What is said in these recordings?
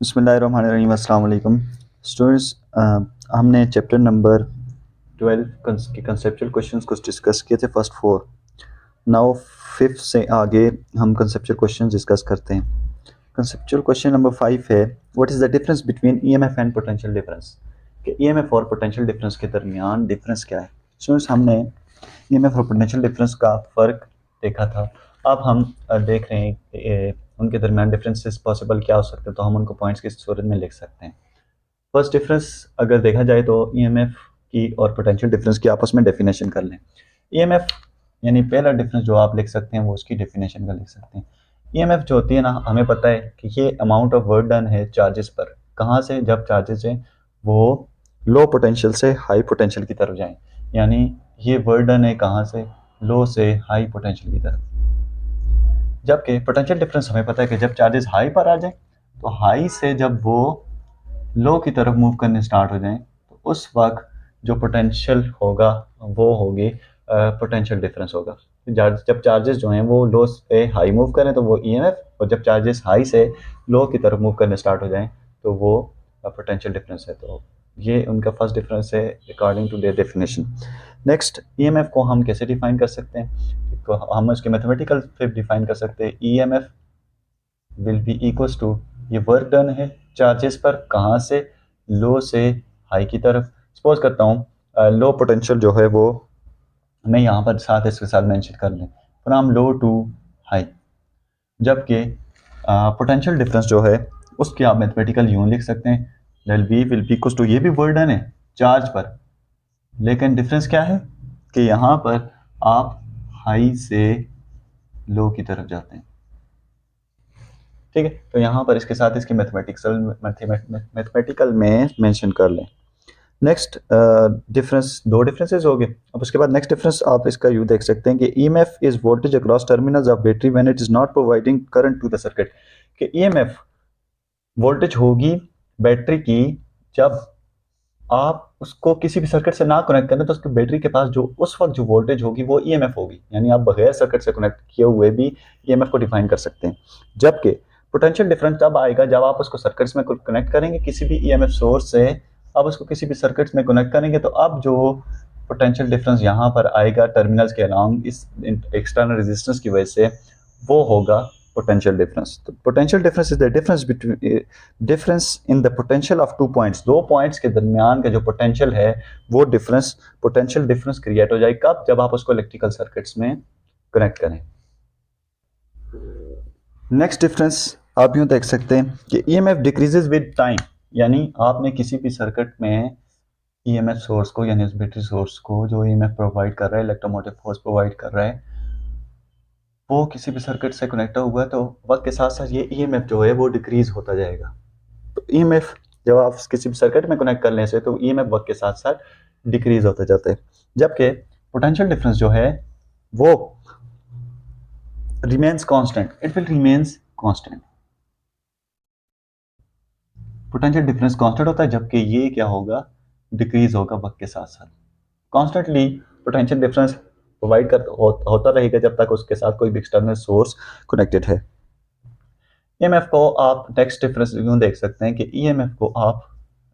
बिस्मिल्लाहिर्रहमानिर्रहीम। अस्सलाम वालेकुम स्टूडेंट्स। हमने चैप्टर नंबर 12 के कंसेप्चुअल क्वेश्चंस कुछ डिस्कस किए थे, फर्स्ट 4। नाउ फिफ्थ से आगे हम कंसेप्चुअल क्वेश्चंस डिस्कस करते हैं। कंसेप्चुअल क्वेश्चन नंबर 5 है, what is the difference between EMF and potential difference. कि ईएमएफ और पोटेंशियल डिफरेंस के दरमियान डिफरेंस क्या है। स्टूडेंट्स, हमने ईएमएफ और पोटेंशियल डिफरेंस का फ़र्क देखा था। अब हम देख रहे हैं कि उनके दरमियान डिफरेंसेस पॉसिबल क्या हो सकते हैं, तो हम उनको पॉइंट्स की सूरत में लिख सकते हैं। फर्स्ट डिफरेंस अगर देखा जाए तो ईएमएफ की और पोटेंशियल डिफरेंस की आपस में डेफिनेशन कर लें। ईएमएफ यानी पहला डिफरेंस जो आप लिख सकते हैं वो उसकी डेफिनेशन का लिख सकते हैं। ईएमएफ जो होती है ना, हमें पता है कि ये अमाउंट ऑफ वर्क डन है चार्जेस पर। कहाँ से? जब चार्जेस हैं वो लो पोटेंशियल से हाई पोटेंशियल की तरफ जाएं। यानी ये वर्क डन है कहाँ से? लो से हाई पोटेंशियल की तरफ। जबकि पोटेंशियल डिफरेंस हमें पता है कि जब चार्जेस हाई पर आ जाए तो हाई से जब वो लो की तरफ मूव करने स्टार्ट हो जाएं तो उस वक्त जो पोटेंशियल होगा वो होगी पोटेंशियल डिफरेंस होगा। जब चार्जेस जो हैं वो लो से हाई मूव करें तो वो ईएमएफ, और जब चार्जेस हाई से लो की तरफ मूव करने स्टार्ट हो जाएं तो वो पोटेंशियल डिफरेंस है। तो ये उनका फर्स्ट डिफरेंस है according to their definition. Next, EMF को हम कैसे डिफाइन कर सकते हैं? तो हम उसके मैथमेटिकल फिर डिफाइन कर सकते हैं। EMF will be equals to, ये वर्क डन है चार्जेस पर, कहाँ से? लो से हाई की तरफ। सपोज करता हूँ लो पोटेंशियल जो है वो मैं यहाँ पर साथ इसके साथ मेंशन कर लें, फ्रॉम लो टू हाई। जबकि पोटेंशियल डिफरेंस जो है उसकी आप मैथमेटिकल यूँ लिख सकते हैं, del V will be equals to, ये भी वर्क डन है चार्ज पर, लेकिन डिफरेंस क्या है कि यहाँ पर आप हाई से लो की तरफ जाते हैं। ठीक है, तो यहाँ पर इसके साथ इसकी मैथमेटिकल में मेंशन कर लें। नेक्स्ट डिफरेंस, दो डिफरेंसेस हो गए। अब उसके बाद नेक्स्ट डिफरेंस आप इसका यू देख सकते हैं कि EMF is voltage across terminals of battery when it is not providing current to the circuit. कि ईएमएफ वोल्टेज होगी बैटरी की जब आप उसको किसी भी सर्किट से ना कनेक्ट करें तो उसकी बैटरी के पास जो उस वक्त जो वोल्टेज होगी वो ईएमएफ होगी। यानी आप बगैर सर्किट से कनेक्ट किए हुए भी ईएमएफ को डिफाइन कर सकते हैं। जबकि पोटेंशियल डिफरेंस तब आएगा जब आप उसको सर्किट्स में कनेक्ट करेंगे किसी भी ईएमएफ सोर्स से, आप उसको किसी भी सर्किट्स में कनेक्ट करेंगे तो अब जो पोटेंशियल डिफरेंस यहाँ पर आएगा टर्मिनल्स के अलॉन्ग इस एक्सटर्नल रेजिस्टेंस की वजह से, वो होगा पोटेंशियल डिफरेंस। तो potential difference is the difference between difference in the potential of two points. दो पॉइंट्स के दरमियान का जो पोटेंशियल है वो डिफरेंस, पोटेंशियल डिफरेंस क्रिएट हो जाए कब? जब आप उसको इलेक्ट्रिकल सर्किट्स में कनेक्ट करें। नेक्स्ट डिफरेंस आप यूं देख सकते हैं कि ईएमएफ डिक्रीजेस विद टाइम। यानी आपने किसी भी सर्किट में ईएमएफ सोर्स को, यानी उस बैटरी सोर्स को जो ईएमएफ प्रोवाइड कर रहा है, इलेक्ट्रोमोटिव फोर्स प्रोवाइड कर रहा है, वो किसी भी सर्किट से कनेक्ट हुआ है तो वक्त के साथ साथ ये ईएमएफ जो है वो डिक्रीज होता जाएगा। तो ईएमएफ जब आप किसी भी सर्किट में कनेक्ट करने से तो ईएमएफ वक्त के साथ साथ डिक्रीज होता जाता है। जबकि पोटेंशियल डिफरेंस जो है वो remains constant, it will remains constant. Potential difference constant होता है, जबकि ये क्या होगा? डिक्रीज होगा वक्त के साथ साथ। कॉन्स्टेंटली पोटेंशियल डिफरेंस प्रोवाइड कर होता रहेगा जब तक उसके साथ कोई भी एक्सटर्नल सोर्स कनेक्टेड है। ईएमएफ को आप नेक्स्ट डिफरेंस यूं देख सकते हैं कि ईएमएफ को आप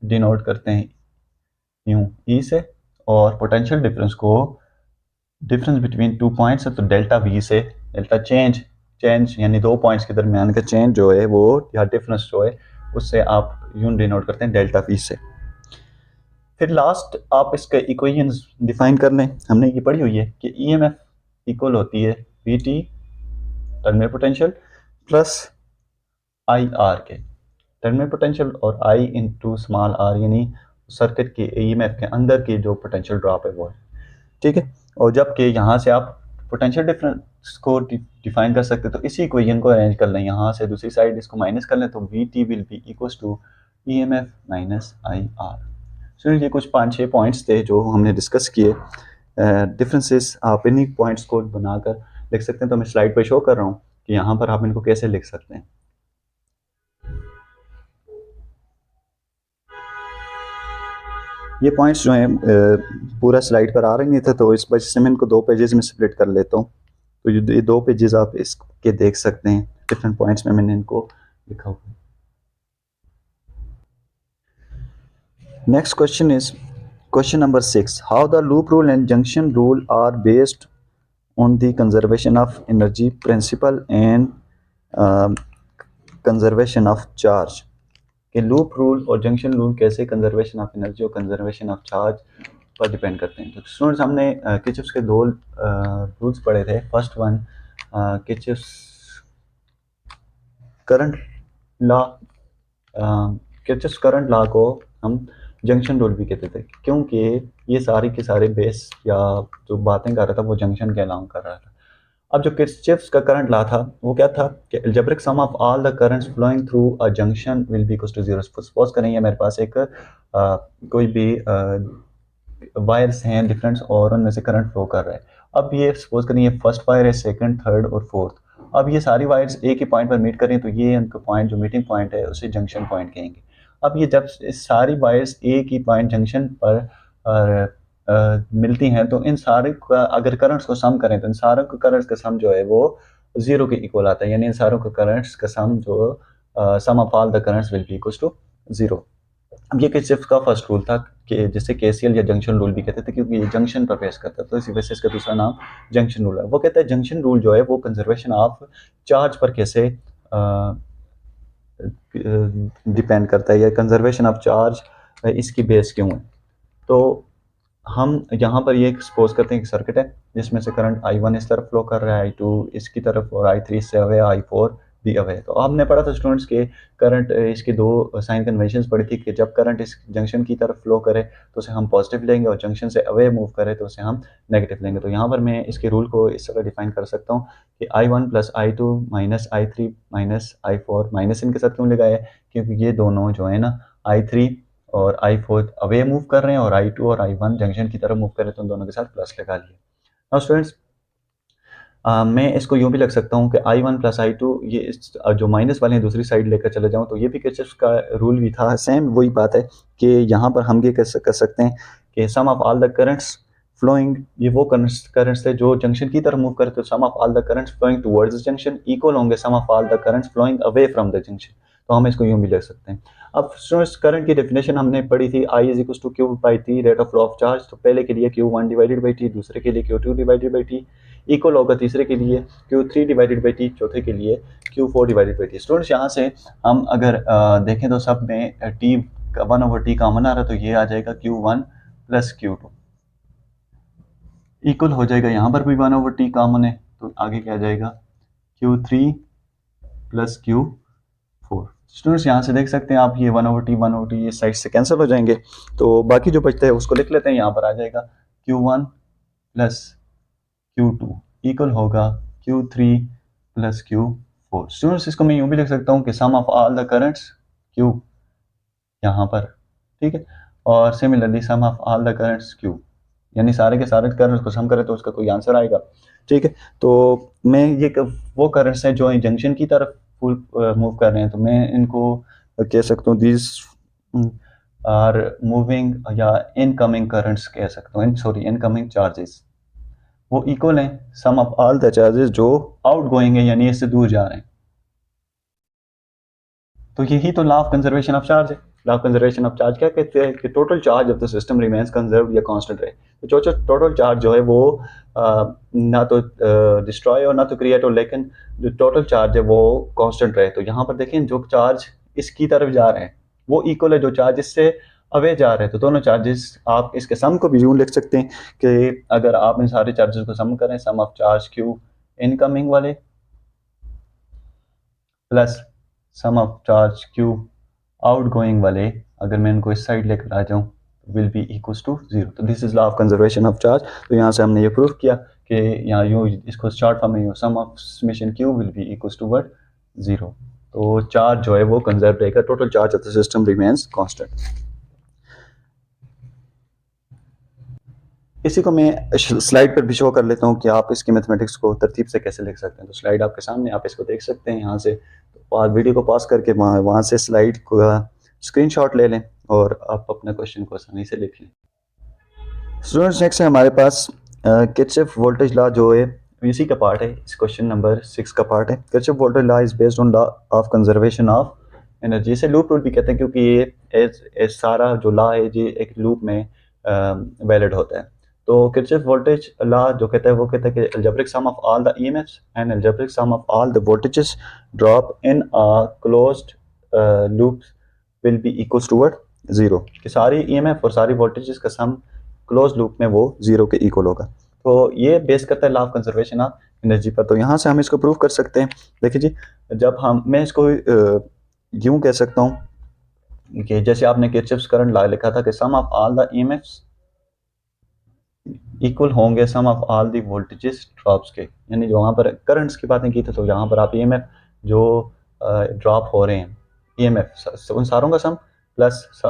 डिनोट करते हैं यूं ई से, और पोटेंशियल डिफरेंस को डिफरेंस बिटवीन टू पॉइंट्स है तो डेल्टा वी से। डेल्टा चेंज यानी दो पॉइंट्स के दरमियान का चेंज जो है वो, या डिफरेंस जो है उससे आप यूं डिनोट करते हैं डेल्टा वी से। फिर लास्ट आप इसके इक्वेशंस डिफाइन कर लें। हमने ये पढ़ी हुई है कि ईएमएफ इक्वल होती है VT terminal potential plus I R के। टर्मिनल पोटेंशियल और आई इनटू स्मॉल आर, यानी सर्किट के ईएमएफ के अंदर की जो पोटेंशियल ड्रॉप है वो है। ठीक है, और जबकि यहाँ से आप पोटेंशियल डिफरेंस को डिफाइन कर सकते तो इसी इक्वेशन को अरेंज कर लें, यहाँ से दूसरी साइड इसको माइनस कर लें तो V T will be equals to EMF minus I R. So ये कुछ 5-6 पॉइंट्स थे जो हमने डिस्कस किए। डिफरेंसेस आप इन्हीं पॉइंट्स को बनाकर लिख सकते हैं। तो मैं स्लाइड पे शो कर रहा हूँ कि यहाँ पर आप इनको कैसे लिख सकते हैं। ये पॉइंट्स जो हैं पूरा स्लाइड पर आ रहे नहीं थे, तो इस वजह से मैं इनको दो पेजेस में स्प्लिट कर लेता हूँ। तो ये दो पेजेस आप इसके देख सकते हैं, डिफरेंट पॉइंट्स में मैंने इनको लिखा हुआ है। Next question is question number 6. How the loop rule and junction rule are based on the conservation of energy principle and conservation of charge. कि लूप रूल और जंक्शन रूल कैसे कंजर्वेशन ऑफ एनर्जी और conservation of charge पर depend करते हैं। तो students हमने Kirchhoff's के दो रूल्स पढ़े थे। First one Kirchhoff's current law, Kirchhoff's current law को हम जंक्शन रूल भी कहते थे, क्योंकि ये सारी के सारे बेस या जो बातें कर रहा था वो जंक्शन के अलाउ कर रहा था। अब जो किर्चॉफ्स का करंट लॉ था वो क्या था कि algebraic sum of all the currents flowing through a junction will be equal to zero. Suppose करें ये मेरे पास एक कोई भी वायर्स हैं डिफरेंट और उनमें से करंट फ्लो कर रहा है। अब ये सपोज करें ये फर्स्ट वायर है, सेकंड, थर्ड और फोर्थ। अब ये सारी वायर्स एक ही पॉइंट पर मीट करें तो ये उनका पॉइंट जो मीटिंग पॉइंट है उसे जंक्शन पॉइंट कहेंगे। अब ये जब सारी वायर्स एक ही पॉइंट जंक्शन पर मिलती हैं तो इन सारे का अगर करंट्स को सम करें तो इन सारों के करंट्स का सम जो है वो जीरो के इक्वल आता है, यानी इन सारों के करंट्स का सम जो sum of all the currents will be equal to zero. अब ये किर्चॉफ का फर्स्ट रूल था कि जिसे केसीएल या जंक्शन रूल भी कहते थे, क्योंकि ये जंक्शन पर बेस करता है, तो इसी वजह से इसका दूसरा नाम जंक्शन रूल है। वो कहता है जंक्शन रूल जो है वो कंजर्वेशन ऑफ चार्ज पर कैसे डिपेंड करता है या कंजर्वेशन ऑफ चार्ज इसकी बेस क्यों है। तो हम यहाँ पर ये सपोज करते हैं कि सर्किट है जिसमें से करंट I1 इस तरफ फ्लो कर रहा है, I2 इसकी तरफ और I3 इससे अवे, I4 भी अवे। तो हमने पढ़ा था स्टूडेंट्स के करंट इसकी दो साइन कन्वेंशंस पढ़ी थी कि जब करंट इस जंक्शन की तरफ फ्लो करे तो उसे हम पॉजिटिव लेंगे और जंक्शन से अवे मूव करे तो उसे हम नेगेटिव लेंगे। तो यहाँ पर मैं इसके रूल को इस तरह डिफाइन कर सकता हूँ कि I1 plus I2 minus I3 minus I4, minus इनके साथ क्यों लगाया है क्योंकि ये दोनों जो है ना I3 और I4 अवे मूव कर रहे हैं और I2 और I1 जंक्शन की तरफ मूव कर रहे हैं, तो उन दोनों के साथ प्लस लगा लिया। नाउ स्टूडेंट्स मैं इसको यूँ भी लग सकता हूँ कि I1 प्लस I2 ये जो माइनस वाले हैं दूसरी साइड लेकर चले जाऊँ तो ये भी किर्चॉफ का रूल भी था। सेम वही बात है कि यहाँ पर हम ये कर सकते हैं कि sum of all the currents flowing, ये वो करंट्स थे जो जंक्शन की तरफ मूव करते, तो sum of all the currents flowing towards junction equal होंगे sum of all the currents flowing away from the junction. तो हम इसको यूँ भी लिख सकते हैं। अब स्टूडेंट्स करंट की डेफिनेशन हमने पढ़ी थी I is equal to Q by T rate of flow of charge. तो पहले के लिए Q1 डिवाइडेड बाई टी, दूसरे के लिए Q2 divided by T equal होगा तीसरे के लिए Q3 डिवाइडेड बाई टी, चौथे के लिए Q4 divided by T. Students यहाँ से हम अगर देखें तो सब में टी 1/t कॉमन आ रहा है, तो ये आ जाएगा Q1 प्लस Q2 इक्वल हो जाएगा, यहाँ पर भी 1/t कॉमन है तो आगे क्या आ जाएगा Q3 प्लस Q4। स्टूडेंट्स यहाँ से देख सकते हैं आप ये 1/t ये साइड से कैंसिल हो जाएंगे, तो बाकी जो बचता है उसको लिख लेते हैं। यहाँ पर आ जाएगा Q1 प्लस Q2 इक्वल होगा Q3 प्लस Q4। स्टूडेंट्स इसको मैं यूँ भी लिख सकता हूँ कि sum of all the currents Q यहाँ पर, ठीक है, और similarly sum of all the currents Q, यानी सारे के सारे करंट्स को सम करें तो उसका कोई आंसर आएगा, ठीक है। तो मैं ये वो करंट्स हैं जो जंक्शन की तरफ फुल मूव कर रहे हैं, तो मैं इनको कह सकता हूँ दिस आर मूविंग या इनकमिंग करंट्स कह सकता हूँ, सॉरी इनकमिंग चार्जेस, वो इक्वल हैं सम ऑफ ऑल द चार्जेस जो आउट गोइंग है यानी इससे दूर जा रहे हैं। तो यही तो law of conservation of charge है। Law of conservation of charge क्या कहते हैं कि total charge of the system remains conserved या कांस्टेंट रहे। तो जो टोटल चार्ज जो है वो ना तो डिस्ट्रॉय और ना तो क्रिएट हो, लेकिन जो टोटल चार्ज है वो कांस्टेंट रहे। तो यहाँ पर देखें जो चार्ज इसकी तरफ जा रहे हैं वो इक्वल है जो चार्ज इससे अवे जा रहे हैं। तो दोनों चार्जेस आप इसके सम को भी यूँ लिख सकते हैं कि अगर आप इन सारे चार्जेस को सम करें, sum of charge Q incoming वाले plus sum of charge Q outgoing वाले, अगर मैं इनको इस साइड लेकर आ जाऊँ will be equal to zero. तो this is law of conservation of charge. तो यहाँ से हमने ये प्रूफ किया कि यहाँ यूँ इसको शॉर्ट फॉर्म में यूँ sum of summation Q will be equal to what zero. तो चार्ज जो है वो कंजर्व रहेगा, total charge of the system remains constant. इसी को मैं स्लाइड पर भी शो कर लेता हूँ कि आप इसकी मैथमेटिक्स को तरतीब से कैसे लिख सकते हैं। तो स्लाइड आपके सामने, आप इसको देख सकते हैं यहाँ से। तो वीडियो को पॉज करके वहाँ से स्लाइड को स्क्रीनशॉट ले लें और आप अपने क्वेश्चन को आसानी से लिख लें। स्टूडेंट्स नेक्स्ट है हमारे पास किर्चॉफ वोल्टेज लॉ जो है इसी का पार्ट है, इस क्वेश्चन नंबर 6 का पार्ट है। Kirchhoff voltage law is based on law of conservation of energy. इसे लूप रूल भी कहते हैं क्योंकि ये सारा जो लॉ है ये एक लूप में वैलिड होता है। तो किरचॉफ वोल्टेज लॉ जो कहता है वो कहता है कि algebraic sum of all the EMFs and algebraic sum of all the voltages drop in a closed loop will be equals to zero, कि सारी ईएमएफ और सारी वोल्टेजेस का सम क्लोज लूप में वो जीरो के इक्वल होगा। तो ये बेस करता है law of conservation of energy पर। तो यहाँ से हम इसको प्रूव कर सकते हैं। देखिए जी, जब हम मैं इसको यूं कह सकता हूँ कि जैसे आपने किरचॉफ्स करंट लॉ लिखा था कि sum of all the EMFs equal होंगे sum of all the voltages drops के, यानी जो वहाँ पर करंट्स की बातें की थी तो यहाँ पर आप ईएमएफ जो ड्रॉप हो रहे हैं ईएमएफ उन सारों का सम प्लस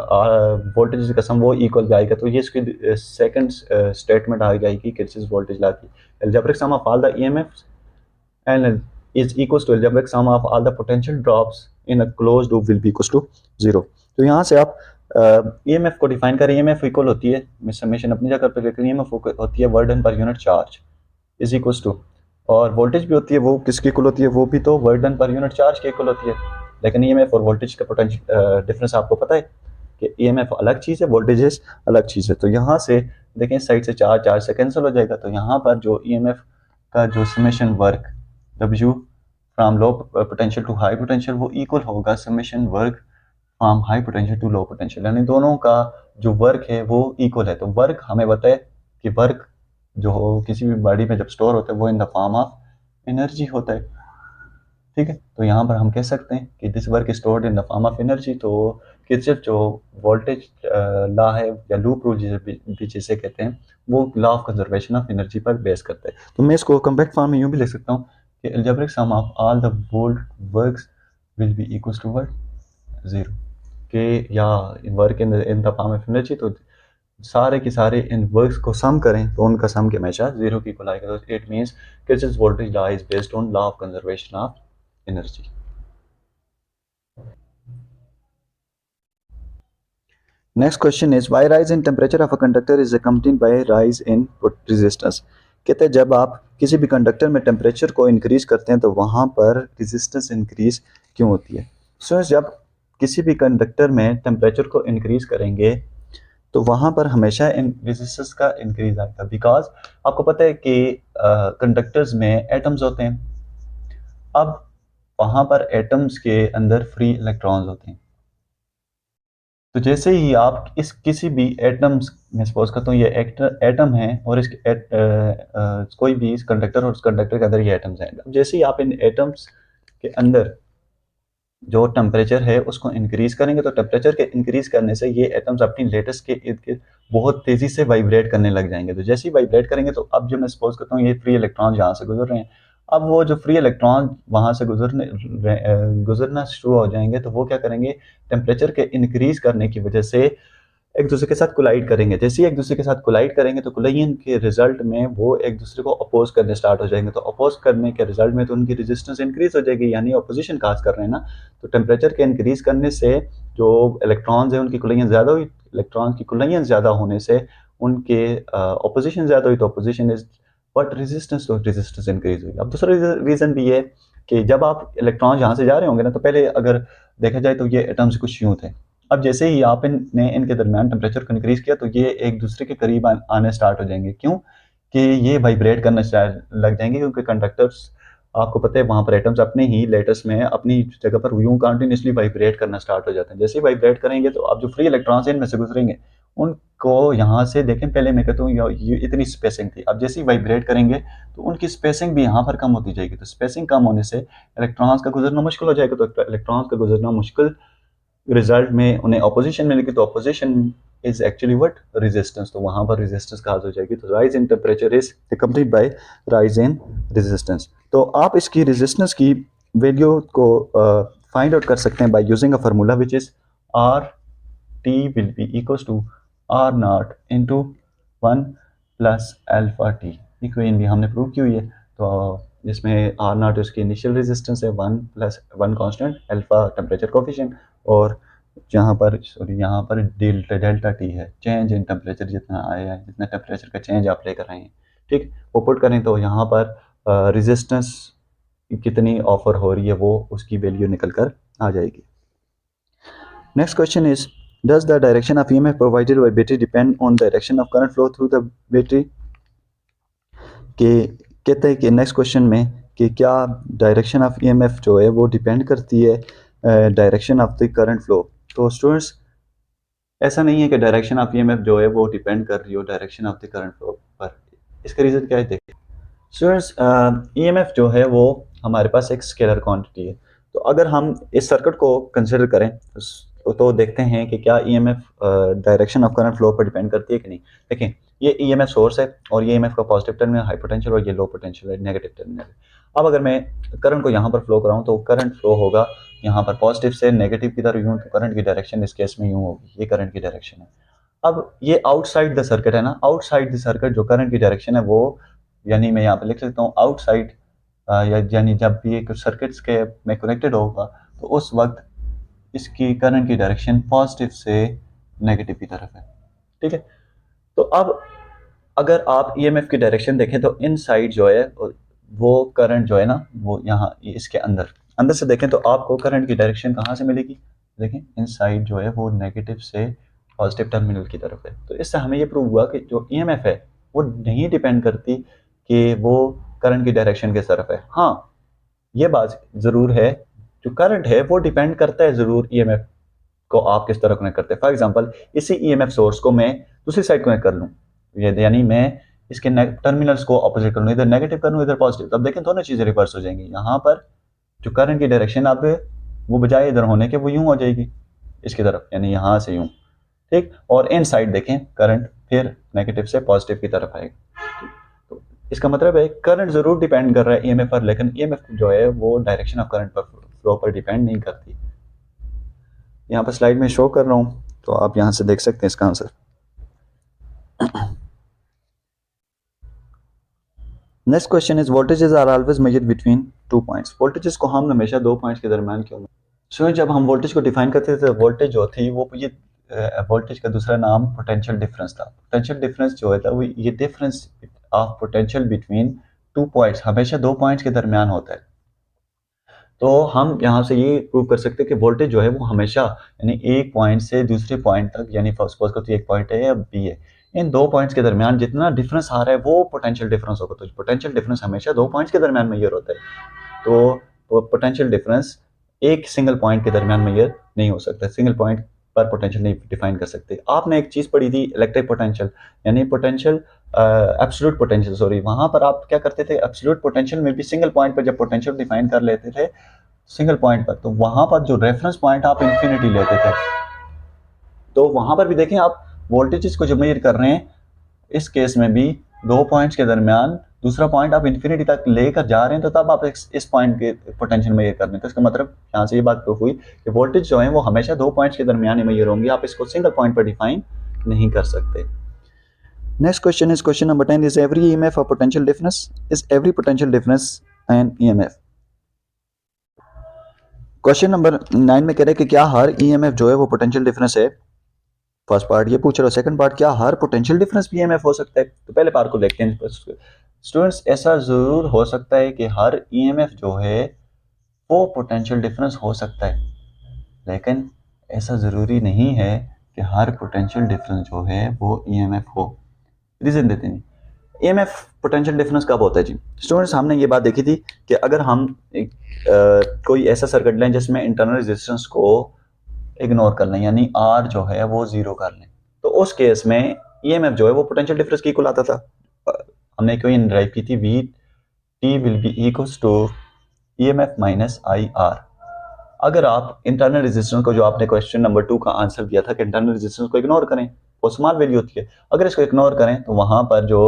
वोल्टेज का सम वो इक्वल आएगा। तो ये इसकी सेकंड स्टेटमेंट आ जाएगी किरचॉफ्स वोल्टेज लॉ की। Algebraic sum of all the EMFs and is equals to algebraic sum of all the potential drops in a closed loop will be equals to zero। तो यहाँ से आप EMF को define करें। EMF equal होती है, मैं समेशन अपनी जगह पर लेकर EMF होती है work done per unit charge is equals to, और वोल्टेज भी होती है वो किसकी इक्वल होती है, वो भी तो work done per unit charge के इक्वल होती है। लेकिन EMF और वोल्टेज का पोटेंशियल डिफरेंस आपको पता है कि EMF अलग चीज़ है, वोल्टेजेस अलग चीज़ है। तो यहाँ से देखें साइड से चार्ज से कैंसिल हो जाएगा। तो यहाँ पर जो EMF का जो summation work W from low potential to high potential वो इक्वल होगा summation work from high potential to low potential, यानी दोनों का जो वर्क है वो इक्वल है। तो वर्क हमें बताए कि वर्क जो हो किसी भी बॉडी में जब स्टोर होता है वो in the form of energy होता है, ठीक है। तो यहाँ पर हम कह सकते हैं कि this work is stored in the form of energy. तो किरचॉफ जो वोल्टेज लॉ है या लूप रूल जिसे कहते हैं वो law of conservation of energy पर बेस करता है। तो मैं इसको कॉम्पैक्ट फॉर्म में यूँ भी लिख सकता हूँ कि algebraic sum of all the works will be equals to what zero, के या work in the form of energy. तो सारे के सारे इन वर्क्स को सम करें तो उनका सम के हमेशा जीरो की इक्वल आएगा। तो it means Kirchhoff's voltage law is based on law of conservation of energy. Next question is why rise in temperature of a conductor is accompanied by rise in resistance. कहते हैं जब आप किसी भी conductor में temperature को increase करते हैं तो वहाँ पर रेजिस्टेंस इंक्रीज क्यों होती है। सो जब किसी भी कंडक्टर में टेम्परेचर को इंक्रीज करेंगे तो वहाँ पर हमेशा रेजिस्टेंस का इंक्रीज आएगा, बिकॉज आपको पता है कि कंडक्टर्स में एटम्स होते हैं। अब वहाँ पर एटम्स के अंदर फ्री इलेक्ट्रॉन्स होते हैं। तो जैसे ही आप इस किसी भी एटम्स में सपोज करता हूँ ये एटम है और इसके कोई भी इस कंडक्टर और उस कंडक्टर के अंदर ये एटम्स हैं। जैसे ही आप इन एटम्स के अंदर जो टेम्परेचर है उसको इंक्रीज करेंगे तो टेम्परेचर के इंक्रीज करने से ये एटम्स अपनी लेटेस्ट के इर्द गिर्द बहुत तेजी से वाइब्रेट करने लग जाएंगे। तो जैसे ही वाइब्रेट करेंगे तो अब जो मैं सपोज करता हूँ ये फ्री इलेक्ट्रॉन यहाँ से गुजर रहे हैं, अब वो जो फ्री इलेक्ट्रॉन वहाँ से गुजरना शुरू हो जाएंगे तो वो क्या करेंगे, टेम्परेचर के इंक्रीज करने की वजह से एक दूसरे के साथ कोलाइड करेंगे। जैसे ही एक दूसरे के साथ कोलाइड करेंगे तो कोलाइजन के रिजल्ट में वो एक दूसरे को अपोज करने स्टार्ट हो जाएंगे। तो अपोज करने के रिजल्ट में तो उनकी रेजिस्टेंस इंक्रीज हो जाएगी, यानी अपोजिशन काज कर रहे हैं ना। तो टेम्परेचर के इंक्रीज करने से जो इलेक्ट्रॉन्स हैं उनकी कोलाइजन ज़्यादा हुई, इलेक्ट्रॉन की कोलाइजन ज़्यादा होने से उनके अपोजिशन ज़्यादा हुई, तो अपोजिशन इज बट रेजिस्टेंस, तो रेजिस्टेंस इंक्रीज हुई। अब दूसरा रीज़न भी है कि जब आप इलेक्ट्रॉन यहाँ से जा रहे होंगे ना तो पहले अगर देखा जाए तो ये एटम्स कुछ यूँ थे। अब जैसे ही आपने इनके दरमियान टेम्परेचर को इंक्रीज किया तो ये एक दूसरे के करीब आने स्टार्ट हो जाएंगे। क्यों कि ये वाइब्रेट करना लग जाएंगे, क्योंकि कंडक्टर्स आपको पता है वहाँ पर एटम्स अपने ही लेटेस्ट में अपनी जगह पर यूं कंटिन्यूसली वाइब्रेट करना स्टार्ट हो जाते हैं। जैसे ही वाइब्रेट करेंगे तो अब जो फ्री इलेक्ट्रॉन्स इनमें से गुजरेंगे उनको यहाँ से देखें, पहले मैं कहता हूँ ये इतनी स्पेसिंग थी, अब जैसे ही वाइब्रेट करेंगे तो उनकी स्पेसिंग भी यहाँ पर कम होती जाएगी। तो स्पेसिंग कम होने से इलेक्ट्रॉन्स का गुजरना मुश्किल हो जाएगा। तो इलेक्ट्रॉन्स का गुजरना मुश्किल रिजल्ट में उन्हें ऑपोजिशन मिलेगी। तो opposition is actually what resistance, तो वहाँ पर रेजिस्टेंस काज हो जाएगी। तो rise in temperature is accompanied by rise in resistance. तो आप इसकी रेजिस्टेंस की वैल्यू को फाइंड आउट कर सकते हैं by using a formula which is R T will be equals to R not into 1 plus alpha T. Equation भी हमने प्रूव की हुई है। तो जिसमें आर नॉट उसकी इनिशियल रेजिस्टेंस है 1 plus 1 constant, alpha temperature coefficient, और यहाँ पर डेल्टा टी है चेंज इन टेम्परेचर, जितना आया है जितना टेम्परेचर का चेंज आप लेकर आए हैं, ठीक। वो पुट करें तो यहाँ पर रेजिस्टेंस कितनी ऑफर हो रही है वो उसकी वैल्यू निकल कर आ जाएगी। Next question is does the direction of EMF provided by battery depend on direction of current flow through the battery. के कहते हैं कि नेक्स्ट क्वेश्चन में कि क्या डायरेक्शन ऑफ ईएमएफ जो है वो डिपेंड करती है direction of the current flow. तो स्टूडेंट्स ऐसा नहीं है कि डायरेक्शन ऑफ ईएमएफ जो है वो डिपेंड कर रही हो direction of the current flow पर। इसका रीज़न क्या है देखिए स्टूडेंट्स, ईएमएफ जो है वो हमारे पास एक स्केलर क्वांटिटी है। तो अगर हम इस सर्किट को कंसिडर करें तो देखते हैं कि क्या EMF direction of current flow पर डिपेंड करती है कि नहीं। देखें ये ईएमएफ सोर्स है और ये ईएमएफ का पॉजिटिव टर्मिनल हाई पोटेंशियल और ये लो पोटेंशियल है नेगेटिव टर्मिनल। अब अगर मैं करंट को यहाँ पर फ्लो कराऊँ तो करंट फ्लो होगा यहाँ पर पॉजिटिव से नेगेटिव की तरफ यूँ, तो करंट की डायरेक्शन इस केस में यूँ होगी, ये करंट की डायरेक्शन है। अब ये आउटसाइड द सर्किट है ना, आउटसाइड द सर्किट जो करंट की डायरेक्शन है वो, यानी मैं यहाँ पे लिख सकता हूँ आउटसाइड, यानी जब भी एक सर्किट्स के में कनेक्टेड होगा तो उस वक्त इसकी करंट की डायरेक्शन पॉजिटिव से नेगेटिव की तरफ है। ठीक है, तो अब अगर आप ईएमएफ की डायरेक्शन देखें तो इन साइड जो है वो करंट जो है ना वो यहाँ इसके अंदर से देखें तो आपको करंट की डायरेक्शन कहाँ से मिलेगी। देखें इन साइड जो है वो नेगेटिव से पॉजिटिव टर्मिनल की तरफ है। तो इससे हमें ये प्रूव हुआ कि जो ईएमएफ है वो नहीं डिपेंड करती कि वो करंट की डायरेक्शन के तरफ है। हाँ ये बात ज़रूर है, जो करंट है वो डिपेंड करता है ज़रूर ईएमएफ को आप किस तरह कनेक्ट करते हैं। फॉर एग्जांपल इसी ईएमएफ सोर्स को मैं दूसरी साइड कनेक्ट कर लूँ, यानी मैं इसके टर्मिनल्स को ऑपोजिट कर लूँ, इधर नेगेटिव कर लूँ इधर पॉजिटिव, तब देखें दोनों चीज़ें रिवर्स हो जाएंगी। यहाँ पर जो करंट की डायरेक्शन अब वो बजाय इधर होने के वो यूँ हो जाएगी इसकी तरफ, यानी यहाँ से यूँ। ठीक, और इन साइड देखें करंट फिर नेगेटिव से पॉजिटिव की तरफ आएगा। तो इसका मतलब है करंट जरूर डिपेंड कर रहा है ईएमएफ पर, लेकिन ईएमएफ जो है वो डायरेक्शन ऑफ करंट पर फ्लो पर डिपेंड नहीं करती। यहाँ पर स्लाइड में शो कर रहा हूँ तो आप यहाँ से देख सकते हैं इसका answer. Next question is voltages are always measured between 2 points. Voltages को हम हमेशा 2 पॉइंट्स के दरमियान क्यों। सो जब हम वोल्टेज को डिफाइन करते थे तो वोल्टेज जो थी वो ये वोल्टेज का दूसरा नाम पोटेंशियल डिफरेंस था। पोटेंशियल डिफरेंस जो है वो ये difference of potential between 2 points हमेशा 2 पॉइंट्स के दरमियान होता है। तो हम यहाँ से ये प्रूव कर सकते हैं कि वोल्टेज जो है वो हमेशा यानी एक पॉइंट से दूसरे पॉइंट तक, यानी सपोज करो तो एक पॉइंट है या बी है, इन 2 पॉइंट्स के दरमियान जितना डिफरेंस आ रहा है वो पोटेंशियल डिफरेंस होगा। तो पोटेंशियल डिफरेंस हमेशा 2 पॉइंट्स के दरमियान मेजर होता है। तो पोटेंशियल डिफरेंस एक सिंगल पॉइंट के दरमियान मेजर नहीं हो सकता, सिंगल पॉइंट पर पोटेंशियल नहीं डिफाइन कर सकते। आपने एक चीज़ पढ़ी थी इलेक्ट्रिक पोटेंशियल, यानी पोटेंशियल एब्सोल्यूट पोटेंशियल, सॉरी, वहाँ पर आप क्या करते थे एब्सोल्यूट पोटेंशियल में भी सिंगल पॉइंट पर जब पोटेंशियल डिफाइन कर लेते थे सिंगल पॉइंट पर, तो वहाँ पर जो रेफरेंस पॉइंट आप इन्फिनिटी लेते थे। तो वहाँ पर भी देखें आप वोल्टेजेस को जो मेजर कर रहे हैं इस केस में भी 2 पॉइंट्स के दरमियान दूसरा पॉइंट आप इन्फिनिटी तक लेकर जा रहे हैं, तो तब आप इस पॉइंट के पोटेंशियल मेजर कर रहे हैं। तो इसका मतलब यहाँ से ये बात प्रूफ हुई कि वोल्टेज जो है वो हमेशा 2 पॉइंट्स के दरमियान ही मेजर होंगे, आप इसको सिंगल पॉइंट पर डिफाइन नहीं कर सकते। Next question is question number 10 is every EMF a potential difference, is every potential difference an EMF. Question number 9 में कह रहे हैं कि क्या हर ईएमएफ जो है वो पोटेंशियल डिफरेंस है। फर्स्ट पार्ट ये पूछ रहा है। सेकंड पार्ट क्या हर पोटेंशियल डिफरेंस भी ईएमएफ हो सकता है। तो पहले पार्ट को देखते हैं स्टूडेंट्स। ऐसा जरूर हो सकता है कि हर ईएमएफ जो है वो पोटेंशियल डिफरेंस हो सकता है, लेकिन ऐसा ज़रूरी नहीं है कि हर पोटेंशियल डिफरेंस जो है वो ईएमएफ हो। रीज़न देते हैं ईएमएफ पोटेंशियल डिफरेंस कब होता है जी। स्टूडेंट्स हमने ये बात देखी थी कि अगर हम कोई ऐसा सर्किट लें जिसमें इंटरनल रेजिस्टेंस को इग्नोर कर लें, यानी आर जो है वो 0 कर लें, तो उस केस में ईएमएफ जो है वो पोटेंशियल डिफरेंस की इक्वल आता था। हमने क्यों ड्राइव की थी, V T will be equals to EMF minus I R. अगर आप इंटरनल रेजिस्टेंस को, जो आपने क्वेश्चन नंबर 2 का आंसर दिया था कि इंटरनल रेजिस्टेंस को इग्नोर करें, वो स्मॉल वैल्यू होती है, अगर इसको इग्नोर करें तो वहाँ पर जो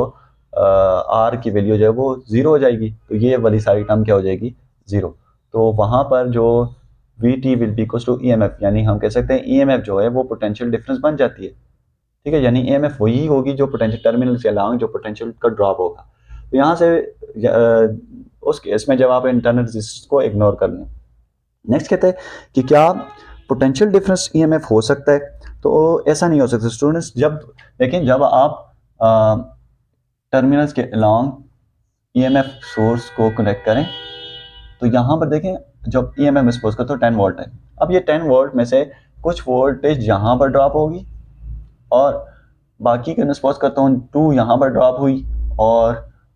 आर की वैल्यू जो है वो 0 हो जाएगी, तो ये वाली सारी टर्म क्या हो जाएगी 0। तो वहाँ पर जो V T will be equals to EMF, यानी हम कह सकते हैं ईएमएफ जो है वो पोटेंशियल डिफरेंस बन जाती है। ठीक है, यानी ईएमएफ वही होगी जो पोटेंशियल टर्मिनल से अलॉन्ग जो पोटेंशियल का ड्रॉप होगा। तो यहाँ से उस केस में जब आप इंटरनल रेजिस्टेंस को इग्नोर कर लें। नेक्स्ट कहते हैं कि क्या पोटेंशियल डिफरेंस ईएमएफ हो सकता है। तो ऐसा नहीं हो सकता स्टूडेंट्स। जब आप टर्मिनल्स के अलॉन्ग ईएमएफ सोर्स को कनेक्ट करें तो यहाँ पर देखें जब ईएमएफ में सपोज करते हो 10 वोल्ट है। अब ये 10 वोल्ट में से कुछ वोल्टेज यहाँ पर ड्रॉप होगी और बाकी का सपोज करता हूँ 2 यहाँ पर ड्रॉप हुई और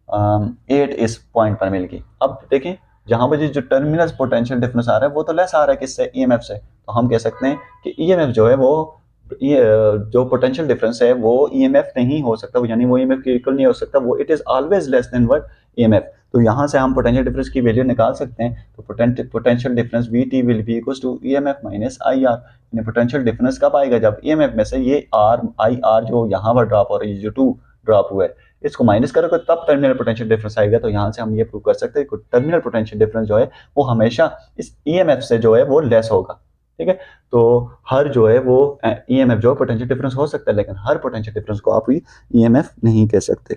8 इस पॉइंट पर मिल गई। अब देखें जहाँ पर जो टर्मिनल पोटेंशियल डिफरेंस आ रहा है वो तो लेस आ रहा है किससे, ईएमएफ से। तो हम कह सकते हैं कि ईएमएफ जो है वो जो पोटेंशियल डिफरेंस है वो ईएमएफ नहीं हो सकता, यानी वो ईएमएफ के इक्वल नहीं हो सकता, वो it is always less than what EMF. तो यहाँ से हम पोटेंशियल डिफरेंस की वैल्यू निकाल सकते हैं। तो potential difference VT will be equal to EMF minus IR। Potential difference कब आएगा, जब ईएमएफ में से ये IR जो यहाँ पर ड्रॉप हो रही है, जो 2 ड्रॉप हुआ है, इसको माइनस करोगे तब टर्मिनल पोटेंशियल डिफरेंस आएगा। तो यहाँ से हम ये प्रूव कर सकते हैं कि टर्मिनल पोटेंशियल डिफरेंस जो है वो हमेशा इस ईएमएफ से जो है वो लेस होगा। ठीक है, तो हर जो है वो ईएमएफ जो पोटेंशियल डिफरेंस हो सकता है, लेकिन हर पोटेंशियल डिफरेंस को आप ईएमएफ नहीं कह सकते।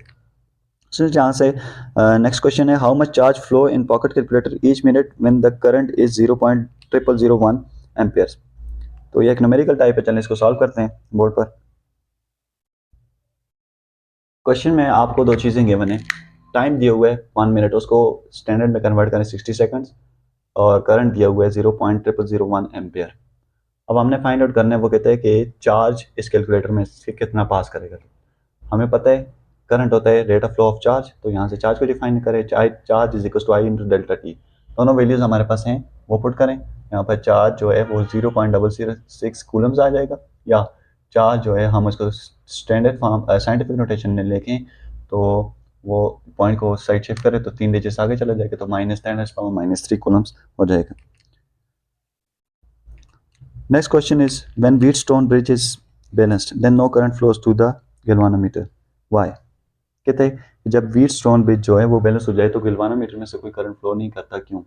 सो यहाँ से नेक्स्ट क्वेश्चन है, how much charge flow in pocket calculator each minute when the current is 0.0001 amperes. तो ये एक न्यूमेरिकल टाइप है, चलिए इसको सॉल्व करते हैं बोर्ड पर। क्वेश्चन में आपको दो चीज़ें गिवन है, टाइम दिया हुआ है 1 मिनट, उसको स्टैंडर्ड में कन्वर्ट करें 60 सेकंड्स, और करंट दिया हुआ है 0.0001 एम्पियर। अब हमने फाइंड आउट करना है, वो कहते हैं कि चार्ज इस कैलकुलेटर में से कितना पास करेगा। हमें पता है करंट होता है rate of flow of charge, तो यहाँ से चार्ज को डिफाइन करें, charge is equal to I into delta T. दोनों वैल्यूज हमारे पास हैं, वो पुट करें। यहाँ पर चार्ज जो है वो 0.006 कूलम्स आ जाएगा, या चार्ज जो है हम उसको स्टैंडर्ड फॉर्म साइंटिफिक नोटेशन में लेके तो वो पॉइंट को साइड शिफ्ट करें तो 3 डिजिट्स आगे चला जाएगा, तो -10⁻³ कूलम्स हो जाएगा। Next question is when Wheatstone bridge is balanced then no current flows to the galvanometer, why. कहते हैं कि जब व्हीटस्टोन ब्रिज जो है वो बैलेंस हो जाए तो गैल्वानोमीटर में से कोई करंट फ्लो नहीं करता, क्यों।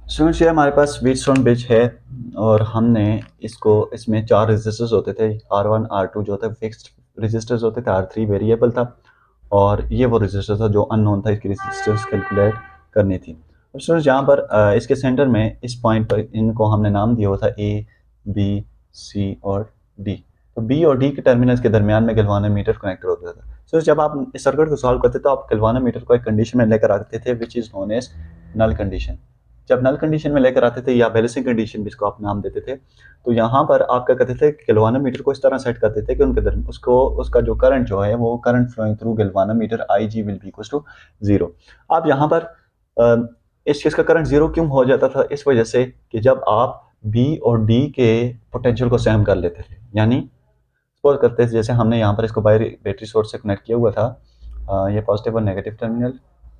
स्टूडेंट्स ये हमारे पास व्हीटस्टोन ब्रिज है और हमने इसमें 4 रेजिस्टर्स होते थे, R1 R2 जो थे फिक्स्ड रेजिस्टर्स होते थे, R3 वेरिएबल था, और ये वो रेजिस्टर था जो अननोन था, इसकी रेजिस्टेंस कैलकुलेट करनी थी। अब स्टूडेंट्स यहाँ पर इसके सेंटर में इस पॉइंट पर इनको हमने नाम दिया हुआ था A, B, C और D। तो B और D के टर्मिनल्स के दरमियान में गैल्वानोमीटर कनेक्टेड होता था। सो जब आप इस सर्किट को सॉल्व करते तो आप गैल्वानोमीटर को एक कंडीशन में लेकर आते थे which is known as null condition. जब नल कंडीशन में लेकर आते थे या बैलेंसिंग कंडीशन भी इसको आप नाम देते थे, तो यहाँ पर आप क्या करते थे, गैल्वानोमीटर को इस तरह सेट करते थे कि उनके उसका जो करंट जो है वो current flowing through galvanometer IG will be equal to 0। अब यहाँ पर इस चीज़ का करंट 0 क्यों हो जाता था, इस वजह से कि जब आप B और D के पोटेंशियल को सेम कर लेते थे, यानी सपोज करते थे जैसे हमने यहाँ पर इसको बाय बैटरी सोर्स से कनेक्ट किया हुआ था, ये पॉजिटिव और नेगेटिव टर्मिनल,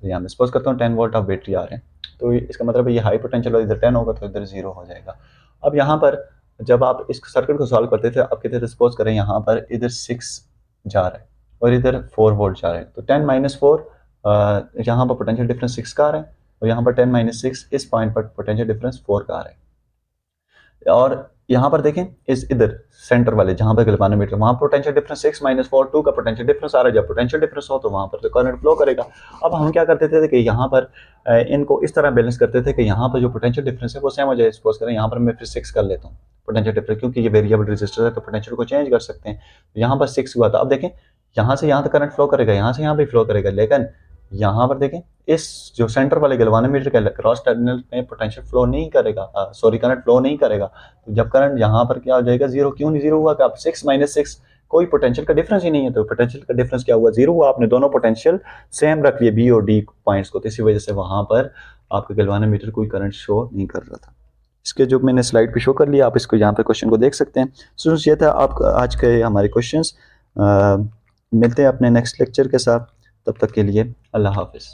यहाँ मैं सपोज करता हूँ 10 वोल्ट ऑफ बैटरी आ रहे हैं, तो इसका मतलब ये हाई पोटेंशियल और इधर 10 होगा तो इधर 0 हो जाएगा। अब यहाँ पर जब आप इस सर्किट को सॉल्व करते थे, आप कहते थे सपोज करें यहाँ पर इधर 6 जा रहा है और इधर 4 वोल्ट जा रहा है, तो 10 - 4 यहाँ पर पोटेंशियल डिफरेंस 6 का आ रहा है, और यहाँ पर 10 - 6 इस पॉइंट पर पोटेंशियल डिफरेंस 4 का आ रहा है। और यहाँ पर देखें इस इधर सेंटर वाले जहाँ पर गैल्वानोमीटर, वहाँ पोटेंशियल डिफरेंस 6 - 4 2 का पोटेंशियल डिफरेंस आ रहा है। जब पोटेंशियल डिफरेंस हो तो वहाँ पर तो करंट फ्लो करेगा। अब हम क्या करते थे कि यहाँ पर इनको इस तरह बैलेंस करते थे कि यहाँ पर जो पोटेंशियल डिफरेंस है वो सेम हो जाए। सपोज करें यहाँ पर मैं फिर 6 कर लेता हूँ पोटेंशियल डिफरेंस, क्योंकि ये वेरिएबल रेजिस्टर है तो पोटेंशियल को चेंज कर सकते हैं। यहाँ पर 6 हुआ था, अब देखें यहाँ से यहाँ तक करंट फ्लो करेगा, यहाँ से यहाँ भी फ्लो करेगा, लेकिन यहाँ पर देखें इस जो सेंटर वाले गैल्वानोमीटर के क्रॉस टर्मिनल में पोटेंशियल फ्लो नहीं करेगा, करंट फ्लो नहीं करेगा। तो जब करंट यहाँ पर क्या हो जाएगा 0, क्यों नहीं 0 हुआ कि आप 6 - 6 कोई पोटेंशियल का डिफरेंस ही नहीं है, तो पोटेंशियल का डिफरेंस क्या हुआ 0 हुआ। आपने दोनों पोटेंशियल सेम रख लिए B और D पॉइंट्स को, तो इसी वजह से वहाँ पर आपका गैल्वानोमीटर कोई करंट शो नहीं कर रहा था। इसके जो मैंने स्लाइड पे शो कर लिया, आप इसको यहाँ पे क्वेश्चन को देख सकते हैं। स्टूडेंट्स ये था आप आज के हमारे क्वेश्चंस। मिलते हैं अपने नेक्स्ट लेक्चर के साथ, तब तक के लिए अल्लाह हाफिज़।